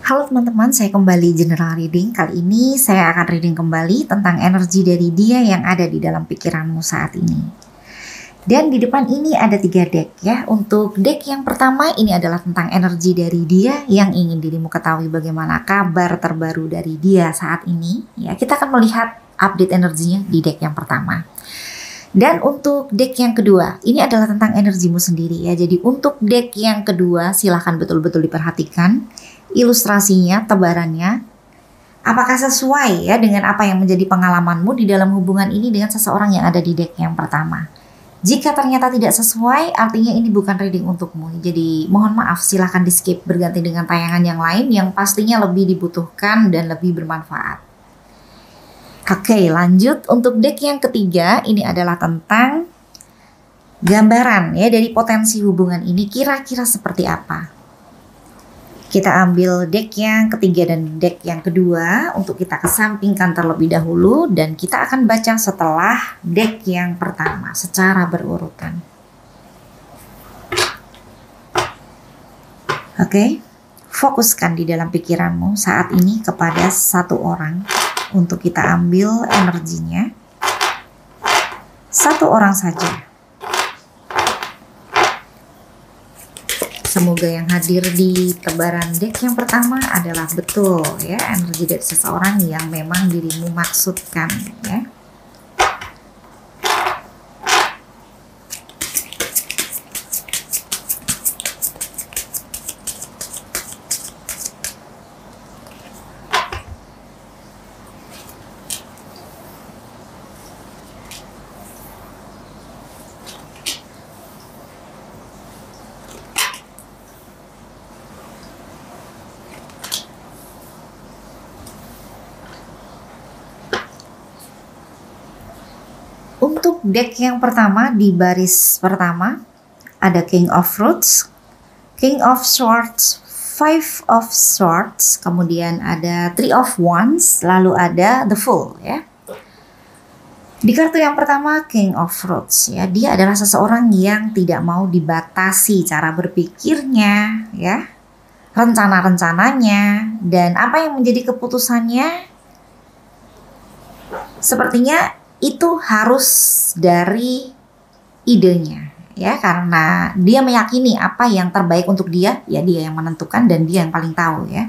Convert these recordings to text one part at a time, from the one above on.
Halo teman-teman, saya kembali general reading. Kali ini saya akan reading kembali tentang energi dari dia yang ada di dalam pikiranmu saat ini. Dan di depan ini ada 3 deck ya. Untuk deck yang pertama ini adalah tentang energi dari dia yang ingin dirimu ketahui bagaimana kabar terbaru dari dia saat ini. Ya, kita akan melihat update energinya di deck yang pertama. Dan untuk deck yang kedua, ini adalah tentang energimu sendiri ya. Jadi untuk deck yang kedua silahkan betul-betul diperhatikan ilustrasinya, tebarannya. Apakah sesuai ya dengan apa yang menjadi pengalamanmu di dalam hubungan ini dengan seseorang yang ada di deck yang pertama. Jika ternyata tidak sesuai, artinya ini bukan reading untukmu. Jadi mohon maaf, silahkan di skip, berganti dengan tayangan yang lain yang pastinya lebih dibutuhkan dan lebih bermanfaat. Oke, lanjut untuk deck yang ketiga. Ini adalah tentang gambaran ya dari potensi hubungan ini kira-kira seperti apa. Kita ambil deck yang ketiga dan deck yang kedua untuk kita kesampingkan terlebih dahulu, dan kita akan baca setelah deck yang pertama secara berurutan. Oke, fokuskan di dalam pikiranmu saat ini kepada satu orang untuk kita ambil energinya. Satu orang saja. Semoga yang hadir di tebaran deck yang pertama adalah betul ya energi dari seseorang yang memang dirimu maksudkan ya. Untuk deck yang pertama di baris pertama ada King of Fruits, King of Swords, Five of Swords, kemudian ada Three of Wands, lalu ada The Fool ya. Di kartu yang pertama King of Fruits ya, dia adalah seseorang yang tidak mau dibatasi cara berpikirnya ya, rencana-rencananya, dan apa yang menjadi keputusannya sepertinya itu harus dari idenya ya, karena dia meyakini apa yang terbaik untuk dia ya, dia yang menentukan dan dia yang paling tahu ya.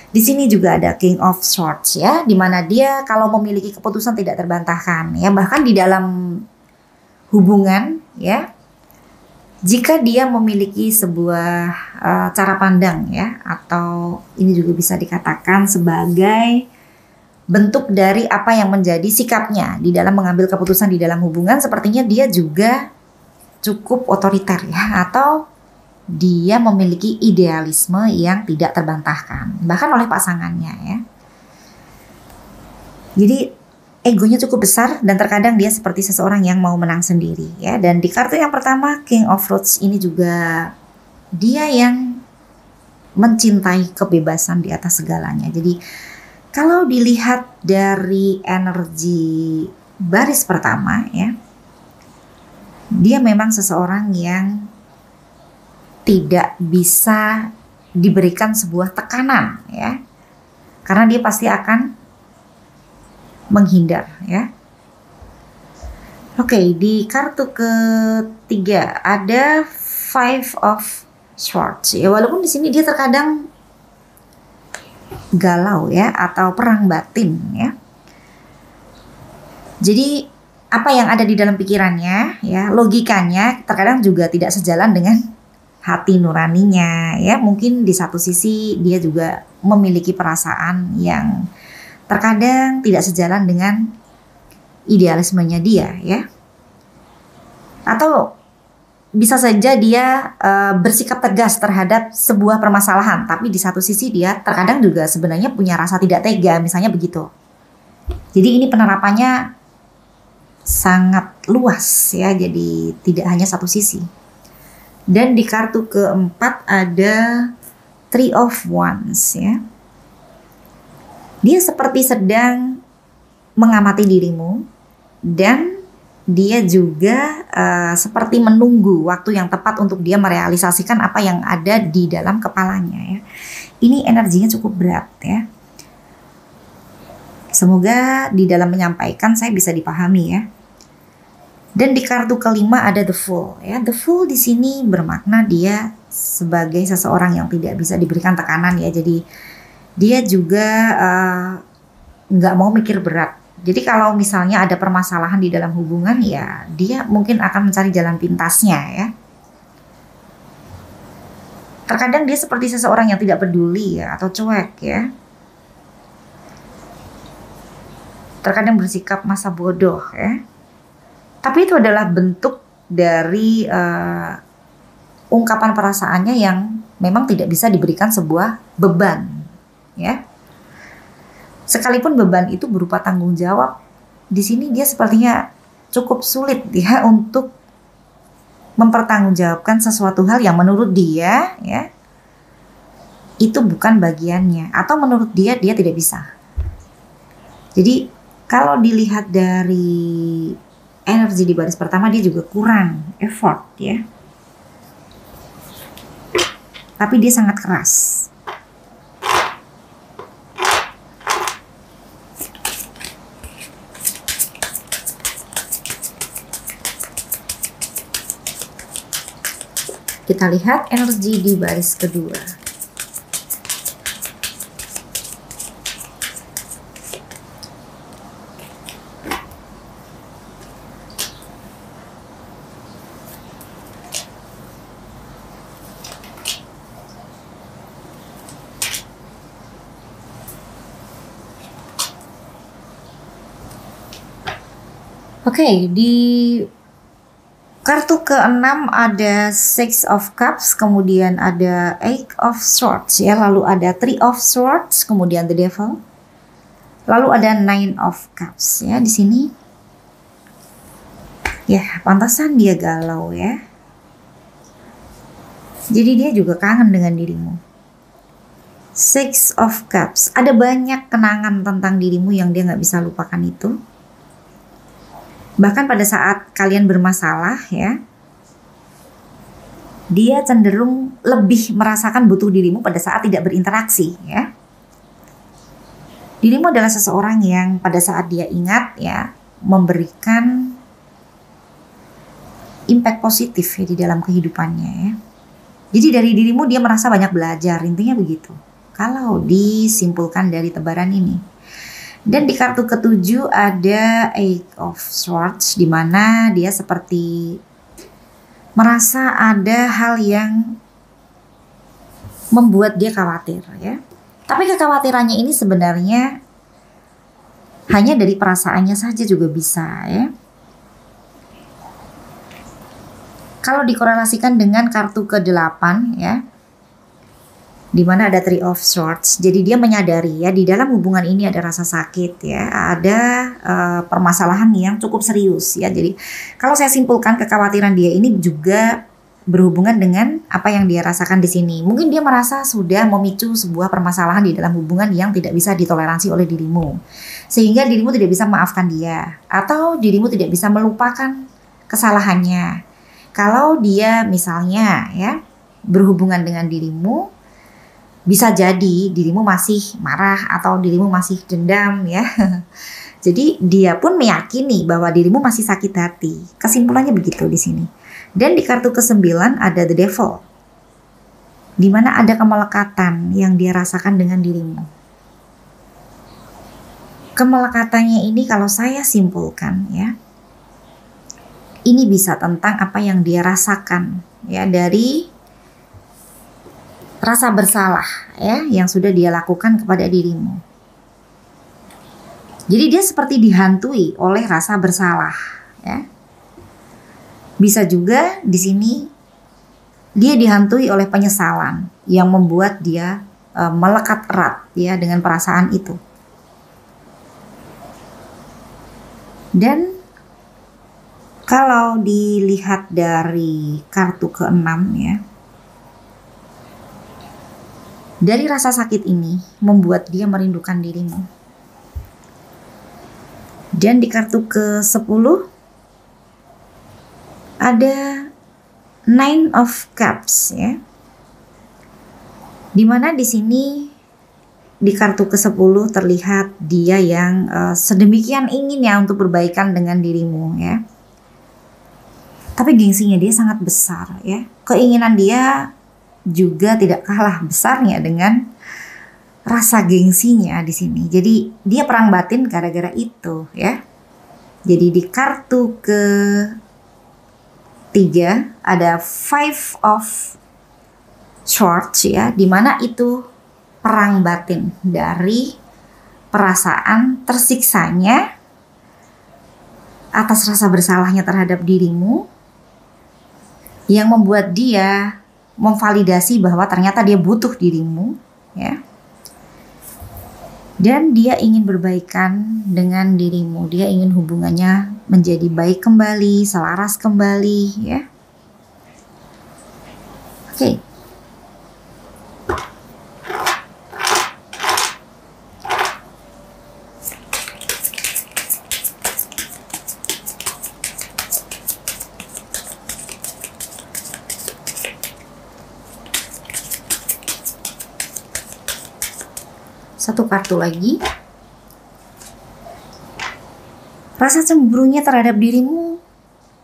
Di sini juga ada King of Swords ya, dimana dia kalau memiliki keputusan tidak terbantahkan ya, bahkan di dalam hubungan ya, jika dia memiliki sebuah cara pandang ya, atau ini juga bisa dikatakan sebagai bentuk dari apa yang menjadi sikapnya di dalam mengambil keputusan di dalam hubungan, sepertinya dia juga cukup otoriter ya, atau dia memiliki idealisme yang tidak terbantahkan bahkan oleh pasangannya ya. Jadi egonya cukup besar dan terkadang dia seperti seseorang yang mau menang sendiri ya. Dan di kartu yang pertama King of Fruits ini juga dia yang mencintai kebebasan di atas segalanya. Jadi kalau dilihat dari energi baris pertama ya, dia memang seseorang yang tidak bisa diberikan sebuah tekanan ya, karena dia pasti akan menghindar ya. Oke, di kartu ketiga ada Five of Swords ya, walaupun di sini dia terkadang galau ya, atau perang batin ya. Jadi apa yang ada di dalam pikirannya ya, logikanya terkadang juga tidak sejalan dengan hati nuraninya ya. Mungkin di satu sisi dia juga memiliki perasaan yang terkadang tidak sejalan dengan idealismenya dia ya. Atau bisa saja dia bersikap tegas terhadap sebuah permasalahan, tapi di satu sisi dia terkadang juga sebenarnya punya rasa tidak tega, misalnya begitu. Jadi ini penerapannya sangat luas ya, jadi tidak hanya satu sisi. Dan di kartu keempat ada Three of Wands ya. Dia seperti sedang mengamati dirimu dan dia juga seperti menunggu waktu yang tepat untuk dia merealisasikan apa yang ada di dalam kepalanya ya. Ini energinya cukup berat ya. Semoga di dalam menyampaikan saya bisa dipahami ya. Dan di kartu kelima ada the Fool ya. The Fool di sini bermakna dia sebagai seseorang yang tidak bisa diberikan tekanan ya. Jadi dia juga nggak mau mikir berat. Jadi kalau misalnya ada permasalahan di dalam hubungan ya dia mungkin akan mencari jalan pintasnya ya. Terkadang dia seperti seseorang yang tidak peduli ya atau cuek ya. Terkadang bersikap masa bodoh ya. Tapi itu adalah bentuk dari ungkapan perasaannya yang memang tidak bisa diberikan sebuah beban ya. Sekalipun beban itu berupa tanggung jawab, di sini dia sepertinya cukup sulit ya untuk mempertanggungjawabkan sesuatu hal yang menurut dia ya itu bukan bagiannya atau menurut dia tidak bisa. Jadi kalau dilihat dari energi di baris pertama dia juga kurang effort ya. Tapi dia sangat keras. Kita lihat energi di baris kedua. Oke, di kartu ke-6 ada Six of Cups, kemudian ada Eight of Swords ya, lalu ada Three of Swords, kemudian the Devil. Lalu ada Nine of Cups ya di sini. Ya, pantasan dia galau ya. Jadi dia juga kangen dengan dirimu. Six of Cups, ada banyak kenangan tentang dirimu yang dia nggak bisa lupakan itu. Bahkan pada saat kalian bermasalah ya, dia cenderung lebih merasakan butuh dirimu pada saat tidak berinteraksi ya. Dirimu adalah seseorang yang pada saat dia ingat ya, memberikan impact positif ya di dalam kehidupannya ya. Jadi dari dirimu dia merasa banyak belajar, intinya begitu. Kalau disimpulkan dari tebaran ini. Dan di kartu ketujuh ada Eight of Swords, di mana dia seperti merasa ada hal yang membuat dia khawatir ya. Tapi kekhawatirannya ini sebenarnya hanya dari perasaannya saja juga bisa ya. Kalau dikorelasikan dengan kartu ke-8 ya, di mana ada Three of Swords, jadi dia menyadari ya di dalam hubungan ini ada rasa sakit ya, ada permasalahan yang cukup serius ya. Jadi kalau saya simpulkan kekhawatiran dia ini juga berhubungan dengan apa yang dia rasakan di sini. Mungkin dia merasa sudah memicu sebuah permasalahan di dalam hubungan yang tidak bisa ditoleransi oleh dirimu, sehingga dirimu tidak bisa memaafkan dia, atau dirimu tidak bisa melupakan kesalahannya. Kalau dia misalnya ya berhubungan dengan dirimu, bisa jadi dirimu masih marah atau dirimu masih dendam ya. Jadi dia pun meyakini bahwa dirimu masih sakit hati. Kesimpulannya begitu di sini. Dan di kartu ke-9 ada the Devil, di mana ada kemelekatan yang dia rasakan dengan dirimu. Kemelekatannya ini kalau saya simpulkan ya, ini bisa tentang apa yang dia rasakan ya dari rasa bersalah ya yang sudah dia lakukan kepada dirimu. Jadi dia seperti dihantui oleh rasa bersalah ya. Bisa juga di sini dia dihantui oleh penyesalan yang membuat dia melekat erat ya dengan perasaan itu. Dan kalau dilihat dari kartu ke-6 ya, dari rasa sakit ini membuat dia merindukan dirimu. Dan di kartu ke-10 ada Nine of Cups ya. Dimana di sini di kartu ke-10 terlihat dia yang sedemikian ingin ya untuk berbaikan dengan dirimu ya. Tapi gengsinya dia sangat besar ya. Keinginan dia juga tidak kalah besarnya dengan rasa gengsinya di sini. Jadi dia perang batin gara-gara itu ya. Jadi di kartu ke-3 ada Five of Swords ya, dimana itu perang batin dari perasaan tersiksanya atas rasa bersalahnya terhadap dirimu yang membuat dia memvalidasi bahwa ternyata dia butuh dirimu ya. Dan dia ingin berbaikan dengan dirimu, dia ingin hubungannya menjadi baik kembali, selaras kembali ya. Oke. Satu kartu lagi. Rasa cemburunya terhadap dirimu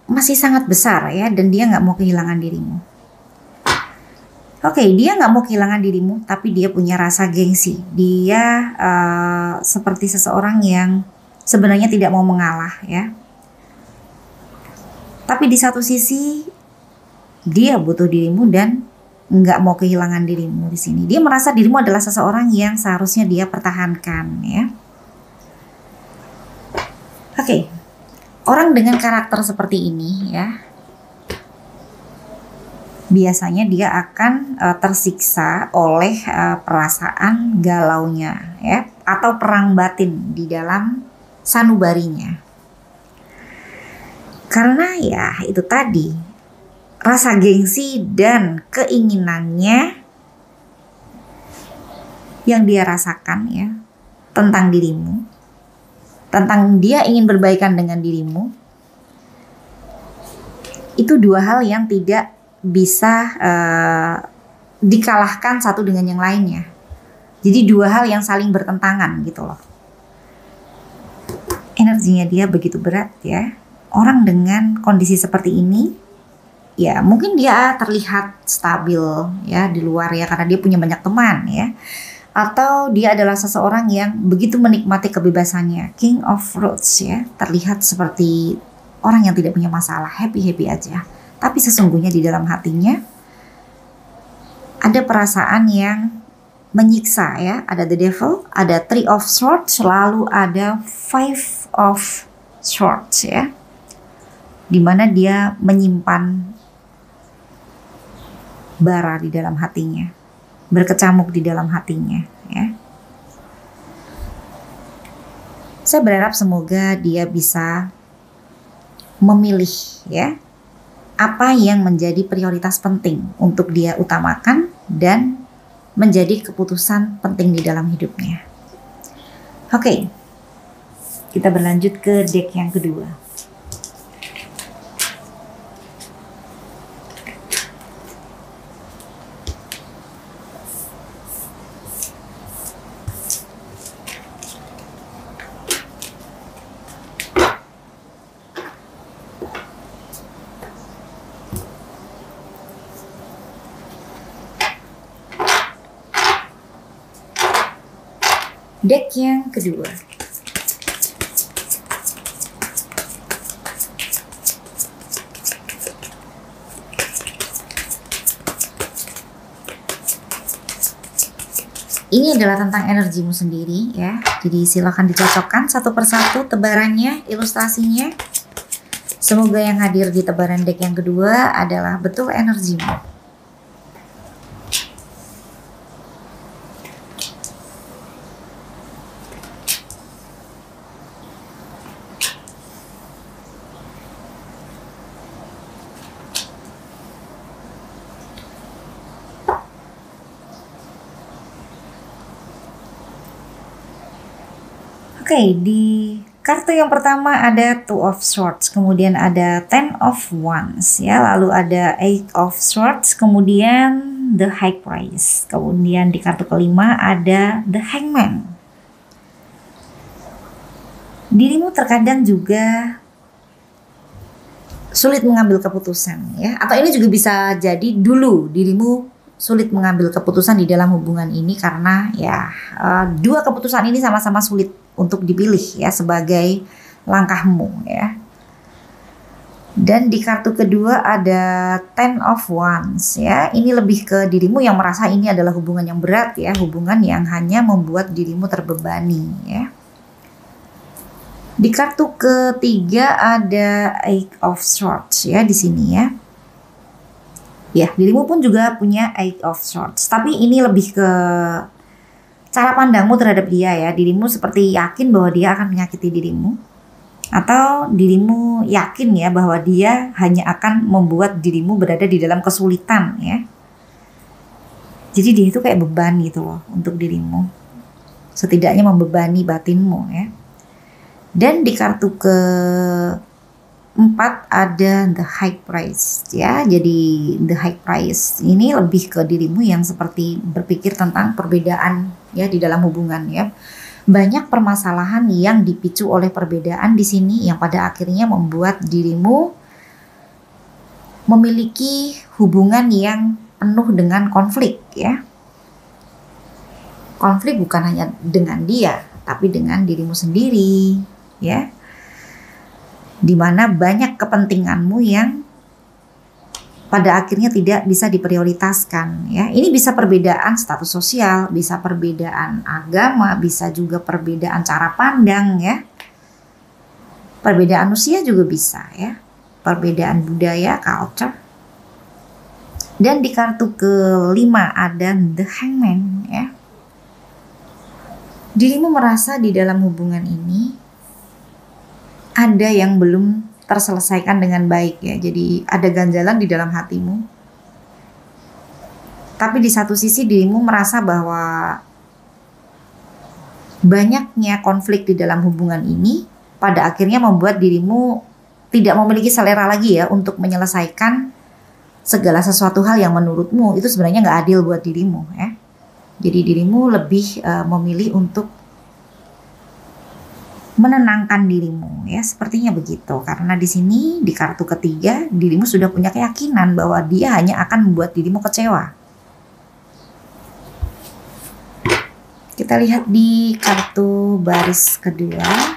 masih sangat besar ya, dan dia nggak mau kehilangan dirimu. Oke, dia nggak mau kehilangan dirimu, tapi dia punya rasa gengsi. Dia seperti seseorang yang sebenarnya tidak mau mengalah ya. Tapi di satu sisi dia butuh dirimu dan nggak mau kehilangan dirimu di sini. Dia merasa dirimu adalah seseorang yang seharusnya dia pertahankan ya. Oke, orang dengan karakter seperti ini ya, biasanya dia akan tersiksa oleh perasaan galaunya ya, atau perang batin di dalam sanubarinya. Karena ya itu tadi, rasa gengsi dan keinginannya yang dia rasakan ya tentang dirimu, tentang dia ingin berbaikan dengan dirimu, itu dua hal yang tidak bisa dikalahkan satu dengan yang lainnya. Jadi dua hal yang saling bertentangan gitu loh. Energinya dia begitu berat ya. Orang dengan kondisi seperti ini ya mungkin dia terlihat stabil ya di luar ya karena dia punya banyak teman ya, atau dia adalah seseorang yang begitu menikmati kebebasannya, King of Rods ya, terlihat seperti orang yang tidak punya masalah, happy aja, tapi sesungguhnya di dalam hatinya ada perasaan yang menyiksa ya. Ada the devil, ada Three of Swords, lalu ada Five of Swords ya, dimana dia menyimpan bara di dalam hatinya, berkecamuk di dalam hatinya ya. Saya berharap semoga dia bisa memilih ya apa yang menjadi prioritas penting untuk dia utamakan dan menjadi keputusan penting di dalam hidupnya. Oke, kita berlanjut ke deck yang kedua. Deck yang kedua. Ini adalah tentang energimu sendiri ya. Jadi silakan dicocokkan satu persatu tebarannya, ilustrasinya. Semoga yang hadir di tebaran deck yang kedua adalah betul energimu. Oke, di kartu yang pertama ada Two of Swords, kemudian ada Ten of Wands ya, lalu ada Eight of Swords, kemudian The High Priest. Kemudian di kartu kelima ada The Hangman. Dirimu terkadang juga sulit mengambil keputusan ya, atau ini juga bisa jadi dulu dirimu sulit mengambil keputusan di dalam hubungan ini karena ya dua keputusan ini sama-sama sulit untuk dipilih ya sebagai langkahmu ya. Dan di kartu kedua ada Ten of Wands ya, ini lebih ke dirimu yang merasa ini adalah hubungan yang berat ya, hubungan yang hanya membuat dirimu terbebani ya. Di kartu ketiga ada Eight of Swords ya di sini ya. Ya, dirimu pun juga punya Eight of Swords. Tapi ini lebih ke cara pandangmu terhadap dia ya. Dirimu seperti yakin bahwa dia akan menyakiti dirimu. Atau dirimu yakin ya bahwa dia hanya akan membuat dirimu berada di dalam kesulitan ya. Jadi dia itu kayak beban gitu loh untuk dirimu. Setidaknya membebani batinmu ya. Dan di kartu keempat ada The High Priest ya. Jadi The High Priest ini lebih ke dirimu yang seperti berpikir tentang perbedaan ya di dalam hubungan ya. Banyak permasalahan yang dipicu oleh perbedaan di sini yang pada akhirnya membuat dirimu memiliki hubungan yang penuh dengan konflik ya. Konflik bukan hanya dengan dia, tapi dengan dirimu sendiri. Ya, dimana banyak kepentinganmu yang pada akhirnya tidak bisa diprioritaskan ya. Ini bisa perbedaan status sosial, bisa perbedaan agama, bisa juga perbedaan cara pandang ya. Perbedaan usia juga bisa ya. Perbedaan budaya, culture. Dan di kartu kelima ada The Hangman ya. Dirimu merasa di dalam hubungan ini ada yang belum terselesaikan dengan baik ya. Jadi ada ganjalan di dalam hatimu. Tapi di satu sisi dirimu merasa bahwa banyaknya konflik di dalam hubungan ini pada akhirnya membuat dirimu tidak memiliki selera lagi ya untuk menyelesaikan segala sesuatu hal yang menurutmu itu sebenarnya nggak adil buat dirimu ya. Jadi dirimu lebih memilih untuk menenangkan dirimu ya, sepertinya begitu. Karena di sini di kartu ketiga dirimu sudah punya keyakinan bahwa dia hanya akan membuat dirimu kecewa. Kita lihat di kartu baris kedua.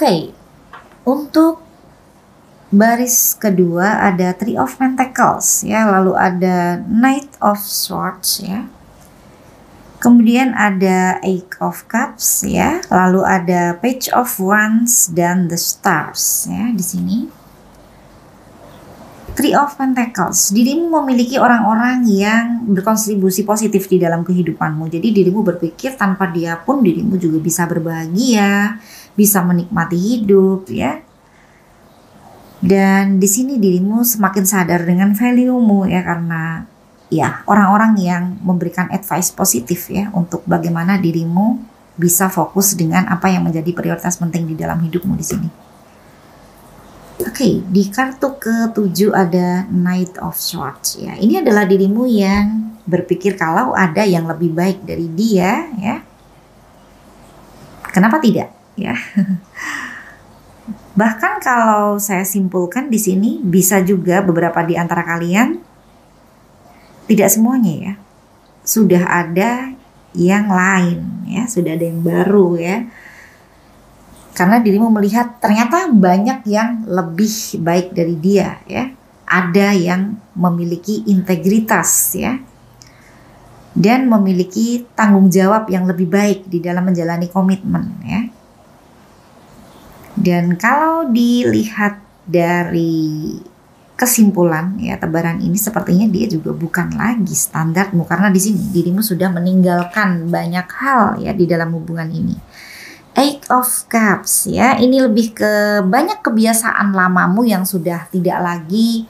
Oke, untuk baris kedua ada Three of Pentacles ya, lalu ada Knight of Swords ya. Kemudian ada Eight of Cups ya, lalu ada Page of Wands dan The Stars ya di sini. Three of Pentacles, dirimu memiliki orang-orang yang berkontribusi positif di dalam kehidupanmu. Jadi dirimu berpikir tanpa dia pun dirimu juga bisa berbahagia, bisa menikmati hidup ya. Dan di sini dirimu semakin sadar dengan value-mu ya, karena ya orang-orang yang memberikan advice positif ya untuk bagaimana dirimu bisa fokus dengan apa yang menjadi prioritas penting di dalam hidupmu di sini. Oke, di kartu ke-7 ada Knight of Swords ya. Ini adalah dirimu yang berpikir kalau ada yang lebih baik dari dia ya. Kenapa tidak ya? Bahkan kalau saya simpulkan di sini bisa juga beberapa di antara kalian, tidak semuanya ya, sudah ada yang lain ya, sudah ada yang baru ya. Karena dirimu melihat ternyata banyak yang lebih baik dari dia ya. Ada yang memiliki integritas ya. dan memiliki tanggung jawab yang lebih baik di dalam menjalani komitmen ya. Dan kalau dilihat dari kesimpulan ya, tebaran ini sepertinya dia juga bukan lagi standarmu, karena di sini dirimu sudah meninggalkan banyak hal ya di dalam hubungan ini. Eight of Cups ya, ini lebih ke banyak kebiasaan lamamu yang sudah tidak lagi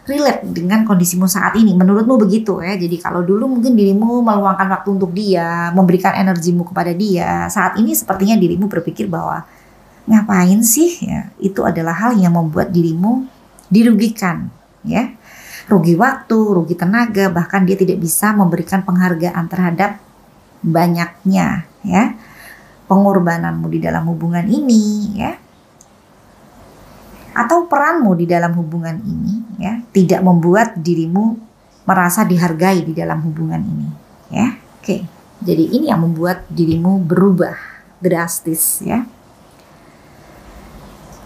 relate dengan kondisimu saat ini. Menurutmu begitu ya. Jadi kalau dulu mungkin dirimu meluangkan waktu untuk dia, memberikan energimu kepada dia, saat ini sepertinya dirimu berpikir bahwa ngapain sih ya, itu adalah hal yang membuat dirimu dirugikan ya, rugi waktu, rugi tenaga, bahkan dia tidak bisa memberikan penghargaan terhadap banyaknya ya pengorbananmu di dalam hubungan ini ya, atau peranmu di dalam hubungan ini ya, tidak membuat dirimu merasa dihargai di dalam hubungan ini ya. Oke, jadi ini yang membuat dirimu berubah drastis ya.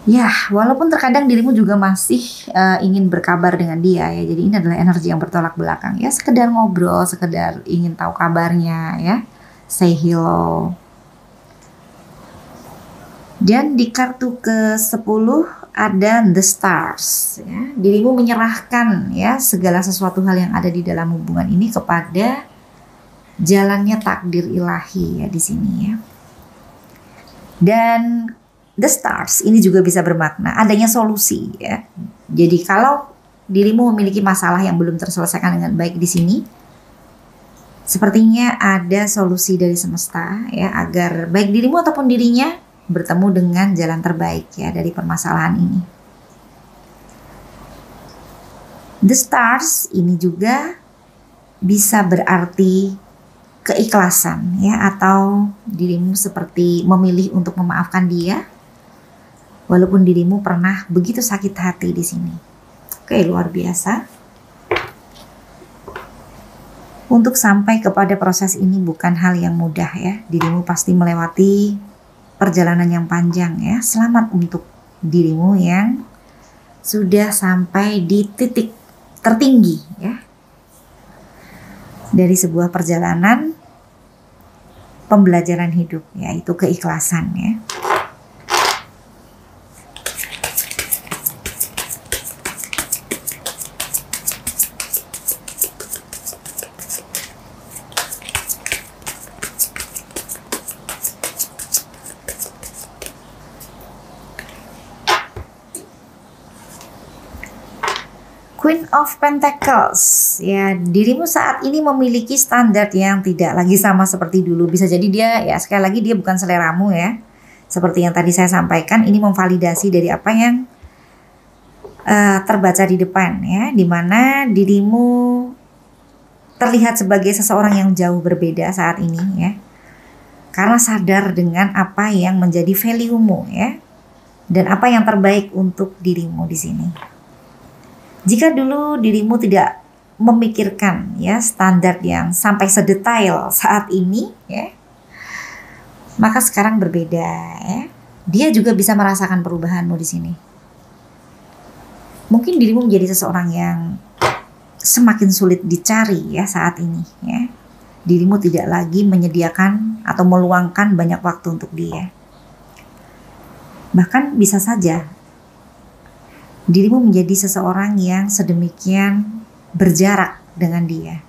Ya, walaupun terkadang dirimu juga masih ingin berkabar dengan dia ya. Jadi ini adalah energi yang bertolak belakang ya. Sekedar ngobrol, sekedar ingin tahu kabarnya ya. Say hello. Dan di kartu ke-10 ada The Stars ya. Dirimu menyerahkan ya segala sesuatu hal yang ada di dalam hubungan ini kepada jalannya takdir ilahi ya di sini ya. Dan The Stars ini juga bisa bermakna adanya solusi ya. Jadi kalau dirimu memiliki masalah yang belum terselesaikan dengan baik di sini, sepertinya ada solusi dari semesta ya, agar baik dirimu ataupun dirinya bertemu dengan jalan terbaik ya dari permasalahan ini. The Stars ini juga bisa berarti keikhlasan ya, atau dirimu seperti memilih untuk memaafkan dia walaupun dirimu pernah begitu sakit hati di sini. Oke, luar biasa. Untuk sampai kepada proses ini bukan hal yang mudah ya. Dirimu pasti melewati perjalanan yang panjang ya. Selamat untuk dirimu yang sudah sampai di titik tertinggi ya dari sebuah perjalanan pembelajaran hidup, yaitu keikhlasan ya. Queen of Pentacles ya, dirimu saat ini memiliki standar yang tidak lagi sama seperti dulu. Bisa jadi dia ya, sekali lagi dia bukan seleramu ya. Seperti yang tadi saya sampaikan, ini memvalidasi dari apa yang terbaca di depan ya, dimana dirimu terlihat sebagai seseorang yang jauh berbeda saat ini ya, karena sadar dengan apa yang menjadi value-mu ya, dan apa yang terbaik untuk dirimu di sini. Jika dulu dirimu tidak memikirkan ya standar yang sampai sedetail saat ini ya, maka sekarang berbeda ya. Dia juga bisa merasakan perubahanmu di sini. Mungkin dirimu menjadi seseorang yang semakin sulit dicari ya saat ini ya. Dirimu tidak lagi menyediakan atau meluangkan banyak waktu untuk dia. Bahkan bisa saja dirimu menjadi seseorang yang sedemikian berjarak dengan dia.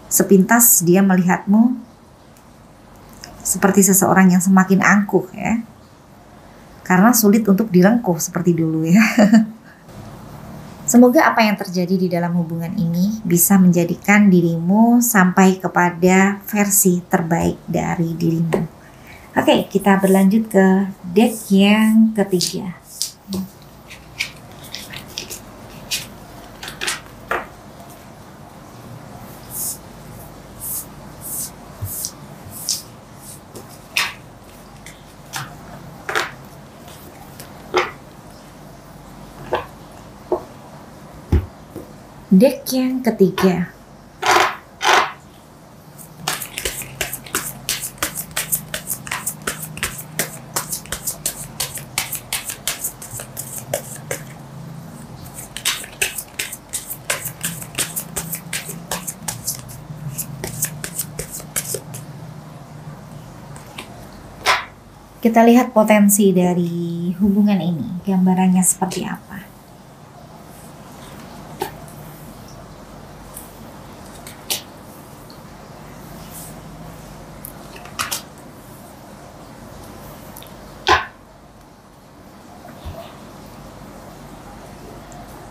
Sepintas dia melihatmu seperti seseorang yang semakin angkuh ya, karena sulit untuk direngkuh seperti dulu ya. Semoga apa yang terjadi di dalam hubungan ini bisa menjadikan dirimu sampai kepada versi terbaik dari dirimu. Oke, kita berlanjut ke deck yang ketiga. Deck yang ketiga. Kita lihat potensi dari hubungan ini, gambarannya seperti apa.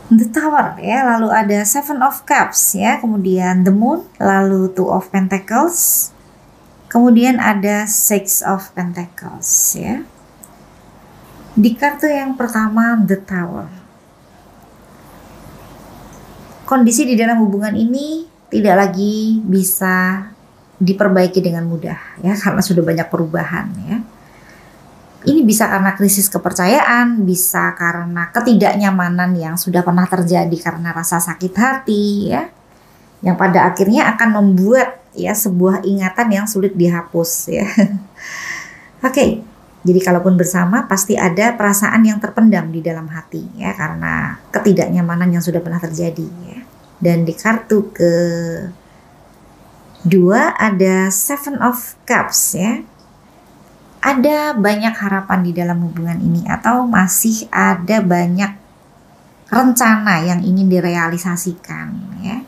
The Tower ya, lalu ada Seven of Cups ya, kemudian The Moon, lalu Two of Pentacles, kemudian ada Six of Pentacles ya. Di kartu yang pertama The Tower, kondisi di dalam hubungan ini tidak lagi bisa diperbaiki dengan mudah ya, karena sudah banyak perubahan ya. Ini bisa karena krisis kepercayaan, bisa karena ketidaknyamanan yang sudah pernah terjadi karena rasa sakit hati ya, yang pada akhirnya akan membuat ya sebuah ingatan yang sulit dihapus ya. Oke, jadi kalaupun bersama pasti ada perasaan yang terpendam di dalam hati ya, karena ketidaknyamanan yang sudah pernah terjadi ya. Dan di kartu kedua ada Seven of Cups ya. Ada banyak harapan di dalam hubungan ini, atau masih ada banyak rencana yang ingin direalisasikan ya.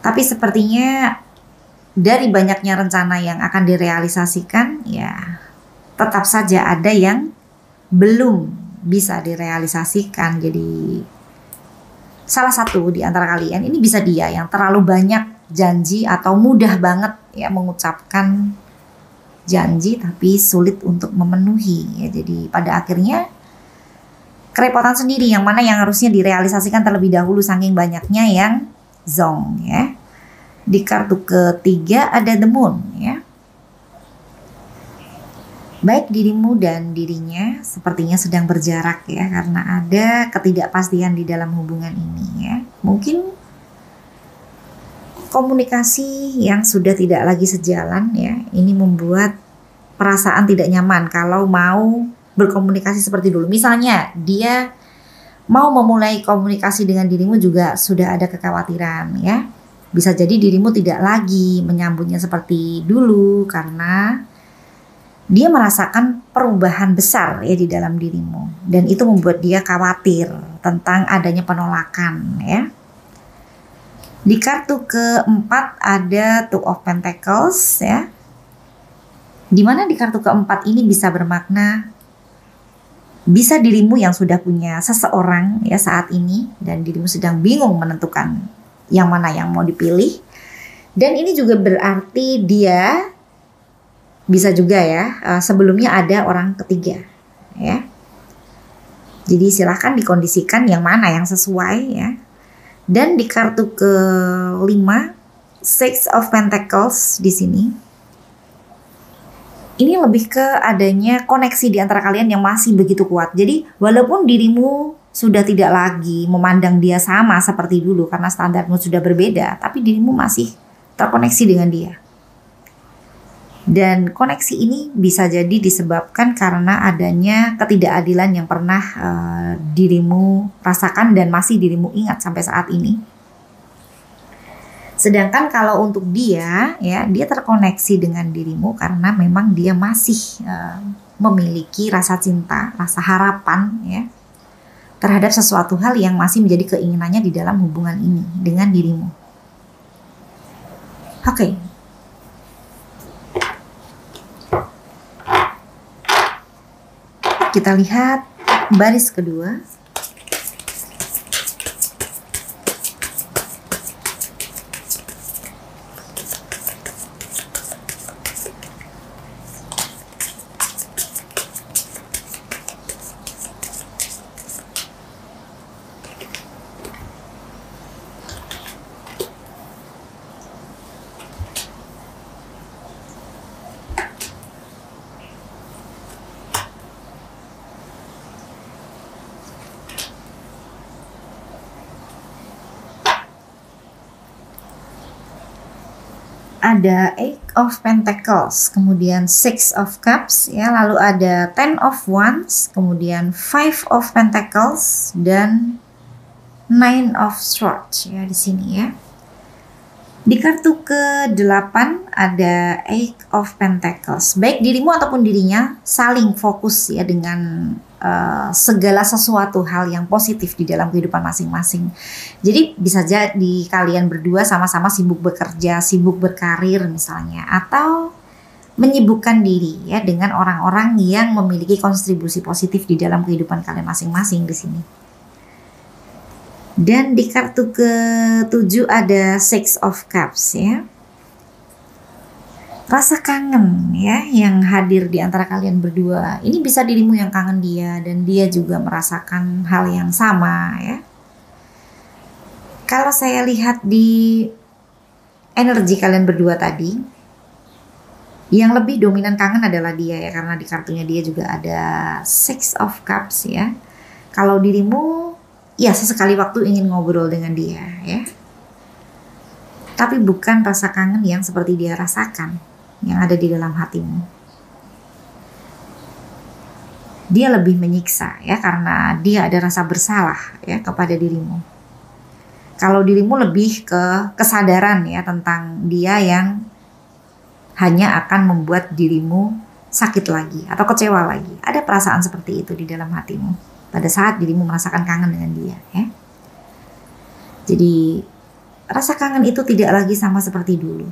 Tapi sepertinya dari banyaknya rencana yang akan direalisasikan ya, tetap saja ada yang belum bisa direalisasikan. Jadi salah satu di antara kalian ini bisa dia yang terlalu banyak janji atau mudah banget ya mengucapkan janji tapi sulit untuk memenuhi ya. Jadi pada akhirnya kerepotan sendiri, yang mana yang harusnya direalisasikan terlebih dahulu saking banyaknya yang zonk ya. Di kartu ketiga ada The Moon ya. Baik dirimu dan dirinya sepertinya sedang berjarak ya, karena ada ketidakpastian di dalam hubungan ini ya. Mungkin komunikasi yang sudah tidak lagi sejalan ya, ini membuat perasaan tidak nyaman kalau mau berkomunikasi seperti dulu. Misalnya dia mau memulai komunikasi dengan dirimu juga sudah ada kekhawatiran ya. Bisa jadi dirimu tidak lagi menyambutnya seperti dulu karena dia merasakan perubahan besar ya di dalam dirimu, dan itu membuat dia khawatir tentang adanya penolakan ya. Di kartu keempat ada Two of Pentacles ya. Dimana di kartu keempat ini bisa bermakna bisa dirimu yang sudah punya seseorang ya saat ini, dan dirimu sedang bingung menentukan yang mana yang mau dipilih. Dan ini juga berarti dia bisa juga ya sebelumnya ada orang ketiga ya. Jadi silahkan dikondisikan yang mana yang sesuai ya. Dan di kartu kelima Six of Pentacles di sini, ini lebih ke adanya koneksi di antara kalian yang masih begitu kuat. Jadi walaupun dirimu sudah tidak lagi memandang dia sama seperti dulu karena standarmu sudah berbeda, tapi dirimu masih terkoneksi dengan dia. Dan koneksi ini bisa jadi disebabkan karena adanya ketidakadilan yang pernah dirimu rasakan dan masih dirimu ingat sampai saat ini. Sedangkan kalau untuk dia ya, dia terkoneksi dengan dirimu karena memang dia masih memiliki rasa cinta, rasa harapan ya terhadap sesuatu hal yang masih menjadi keinginannya di dalam hubungan ini dengan dirimu. Oke. Kita lihat baris kedua. Ada Eight of Pentacles, kemudian Six of Cups ya, lalu ada Ten of Wands, kemudian Five of Pentacles dan Nine of Swords ya di sini ya. Di kartu ke-8 ada Eight of Pentacles. Baik dirimu ataupun dirinya saling fokus ya dengan segala sesuatu hal yang positif di dalam kehidupan masing-masing. Jadi bisa jadi kalian berdua sama-sama sibuk bekerja, sibuk berkarir misalnya, atau menyibukkan diri ya dengan orang-orang yang memiliki kontribusi positif di dalam kehidupan kalian masing-masing di sini. Dan di kartu ke-7 ada Six of Cups ya. Rasa kangen ya yang hadir di antara kalian berdua. Ini bisa dirimu yang kangen dia dan dia juga merasakan hal yang sama ya. Kalau saya lihat di energi kalian berdua tadi, yang lebih dominan kangen adalah dia ya, karena di kartunya dia juga ada Six of Cups ya. Kalau dirimu ya sesekali waktu ingin ngobrol dengan dia ya. Tapi bukan rasa kangen yang seperti dia rasakan, yang ada di dalam hatimu. Dia lebih menyiksa ya, karena dia ada rasa bersalah ya kepada dirimu. Kalau dirimu lebih ke kesadaran ya tentang dia yang hanya akan membuat dirimu sakit lagi atau kecewa lagi. Ada perasaan seperti itu di dalam hatimu pada saat dirimu merasakan kangen dengan dia ya. Jadi rasa kangen itu tidak lagi sama seperti dulu.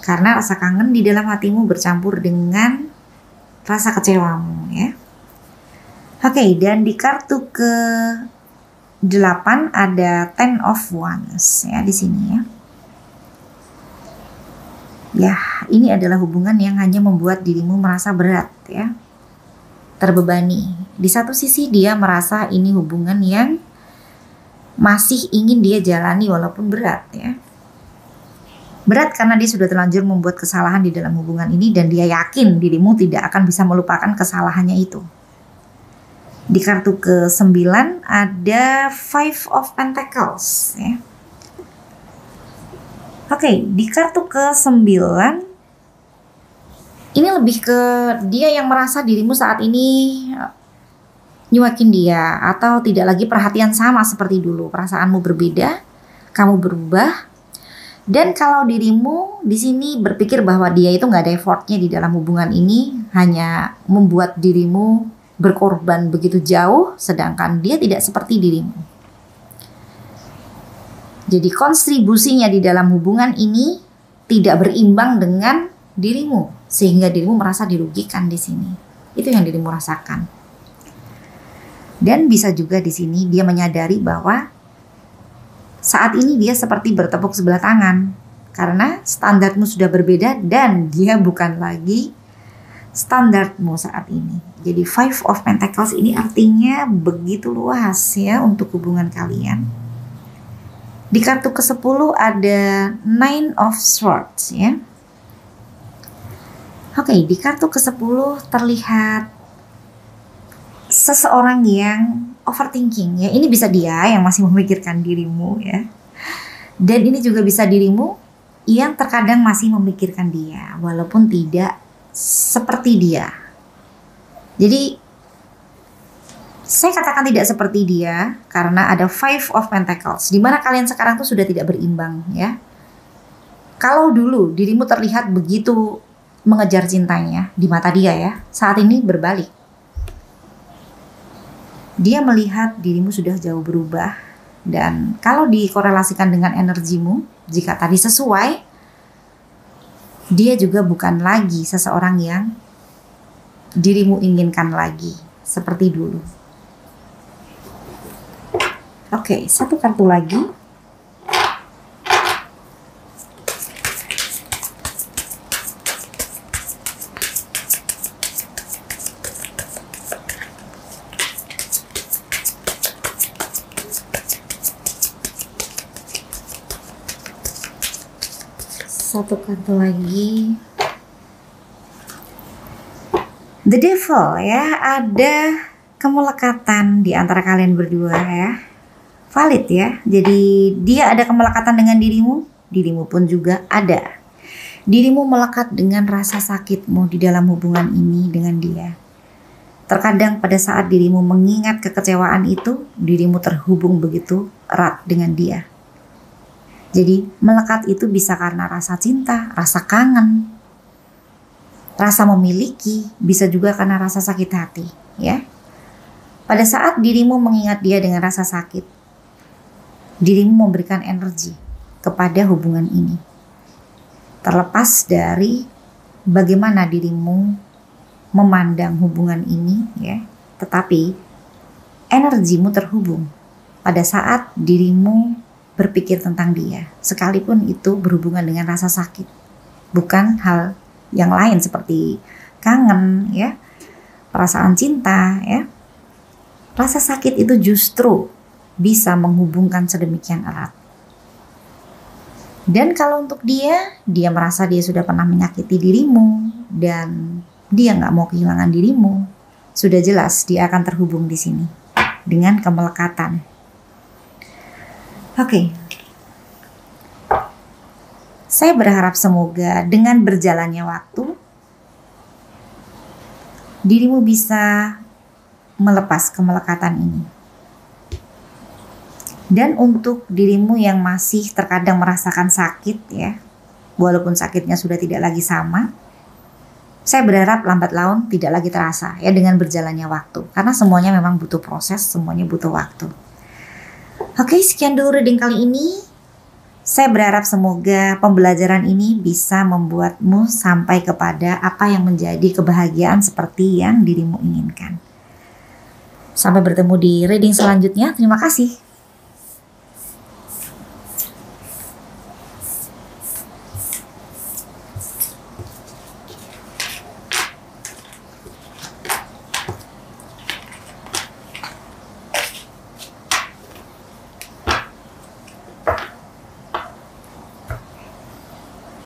Karena rasa kangen di dalam hatimu bercampur dengan rasa kecewamu ya. Oke, dan di kartu ke-8 ada Ten of Wands ya di sini ya. Ya, ini adalah hubungan yang hanya membuat dirimu merasa berat ya. Terbebani. Di satu sisi dia merasa ini hubungan yang masih ingin dia jalani walaupun berat ya. Berat karena dia sudah terlanjur membuat kesalahan di dalam hubungan ini dan dia yakin dirimu tidak akan bisa melupakan kesalahannya itu. Di kartu ke-9 ada Five of Pentacles ya. Oke, di kartu ke-9 ini lebih ke dia yang merasa dirimu saat ini nyuekin dia atau tidak lagi perhatian sama seperti dulu. Perasaanmu berbeda, kamu berubah. Dan kalau dirimu di sini berpikir bahwa dia itu nggak ada effortnya di dalam hubungan ini, hanya membuat dirimu berkorban begitu jauh, sedangkan dia tidak seperti dirimu. Jadi kontribusinya di dalam hubungan ini tidak berimbang dengan dirimu, sehingga dirimu merasa dirugikan di sini. Itu yang dirimu rasakan. Dan bisa juga di sini dia menyadari bahwa saat ini dia seperti bertepuk sebelah tangan karena standarmu sudah berbeda dan dia bukan lagi standarmu saat ini. Jadi Five of Pentacles ini artinya begitu luas ya untuk hubungan kalian. Di kartu ke-10 ada Nine of Swords ya. Oke, di kartu ke-10 terlihat seseorang yang overthinking ya. Ini bisa dia yang masih memikirkan dirimu ya. Dan ini juga bisa dirimu yang terkadang masih memikirkan dia walaupun tidak seperti dia. Jadi saya katakan tidak seperti dia karena ada Five of Pentacles di mana kalian sekarang tuh sudah tidak berimbang ya. Kalau dulu dirimu terlihat begitu mengejar cintanya di mata dia ya, saat ini berbalik. Dia melihat dirimu sudah jauh berubah dan kalau dikorelasikan dengan energimu, jika tadi sesuai, dia juga bukan lagi seseorang yang dirimu inginkan lagi seperti dulu. Oke, satu kartu lagi. Satu kartu lagi. The Devil ya, ada kemelekatan di antara kalian berdua ya. Valid ya. Jadi dia ada kemelekatan dengan dirimu, dirimu pun juga ada. Dirimu melekat dengan rasa sakitmu di dalam hubungan ini dengan dia. Terkadang pada saat dirimu mengingat kekecewaan itu, dirimu terhubung begitu erat dengan dia. Jadi melekat itu bisa karena rasa cinta, rasa kangen, rasa memiliki, bisa juga karena rasa sakit hati, ya. Pada saat dirimu mengingat dia dengan rasa sakit, dirimu memberikan energi kepada hubungan ini. Terlepas dari bagaimana dirimu memandang hubungan ini, ya, tetapi energimu terhubung pada saat dirimu berpikir tentang dia, sekalipun itu berhubungan dengan rasa sakit, bukan hal yang lain seperti kangen, ya, perasaan cinta, ya. Rasa sakit itu justru bisa menghubungkan sedemikian erat. Dan kalau untuk dia merasa dia sudah pernah menyakiti dirimu dan dia nggak mau kehilangan dirimu, sudah jelas dia akan terhubung di sini dengan kemelekatan. Oke. Saya berharap semoga dengan berjalannya waktu, dirimu bisa melepas kemelekatan ini. Dan untuk dirimu yang masih terkadang merasakan sakit, ya, walaupun sakitnya sudah tidak lagi sama, saya berharap lambat laun tidak lagi terasa, ya, dengan berjalannya waktu. Karena semuanya memang butuh proses, semuanya butuh waktu. Oke, sekian dulu reading kali ini. Saya berharap semoga pembelajaran ini bisa membuatmu sampai kepada apa yang menjadi kebahagiaan seperti yang dirimu inginkan. Sampai bertemu di reading selanjutnya. Terima kasih.